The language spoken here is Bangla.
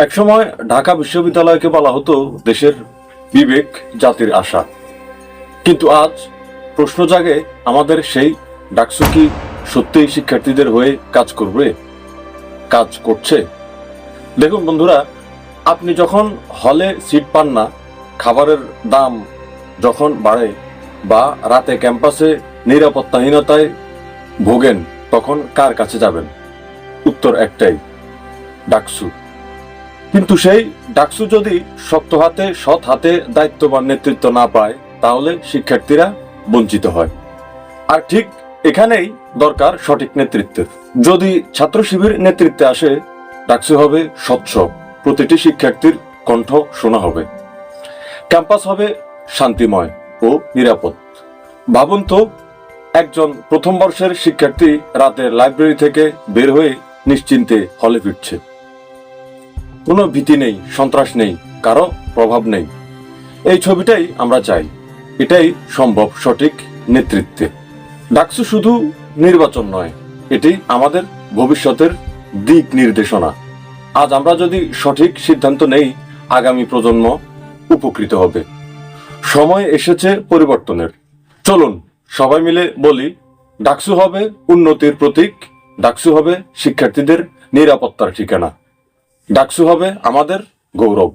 একসময় ঢাকা বিশ্ববিদ্যালয়কে বলা হতো দেশের বিবেক, জাতির আশা। কিন্তু আজ প্রশ্ন জাগে, আমাদের সেই ডাকসু কি সত্যিই শিক্ষার্থীদের হয়ে কাজ করবে, কাজ করছে? দেখুন বন্ধুরা, আপনি যখন হলে সিট পান না, খাবারের দাম যখন বাড়ে, বা রাতে ক্যাম্পাসে নিরাপত্তাহীনতায় ভোগেন, তখন কার কাছে যাবেন? উত্তর একটাই, ডাকসু। কিন্তু সেই ডাকসু যদি শক্ত হাতে, সৎ হাতে দায়িত্ববান নেতৃত্ব না পায়, তাহলে শিক্ষার্থীরা বঞ্চিত হয়। আর ঠিক এখানেই দরকার সঠিক নেতৃত্বের। যদি ছাত্র শিবির নেতৃত্বে আসে, ডাকসু হবে স্বচ্ছ, প্রতিটি শিক্ষার্থীর কণ্ঠ শোনা হবে, ক্যাম্পাস হবে শান্তিময় ও নিরাপদ। ভাবুন তো, একজন প্রথম বর্ষের শিক্ষার্থী রাতে লাইব্রেরি থেকে বের হয়ে নিশ্চিন্তে হলে ফিরছে। কোনো ভীতি নেই, সন্ত্রাস নেই, কারো প্রভাব নেই। এই ছবিটাই আমরা চাই। এটাই সম্ভব সঠিক নেতৃত্বে। ডাকসু শুধু নির্বাচন নয়, এটি আমাদের ভবিষ্যতের দিক নির্দেশনা। আজ আমরা যদি সঠিক সিদ্ধান্ত নেই, আগামী প্রজন্ম উপকৃত হবে। সময় এসেছে পরিবর্তনের। চলুন সবাই মিলে বলি, ডাকসু হবে উন্নতির প্রতীক, ডাকসু হবে শিক্ষার্থীদের নিরাপত্তার ঠিকানা, ডাকসু হবে আমাদের গৌরব।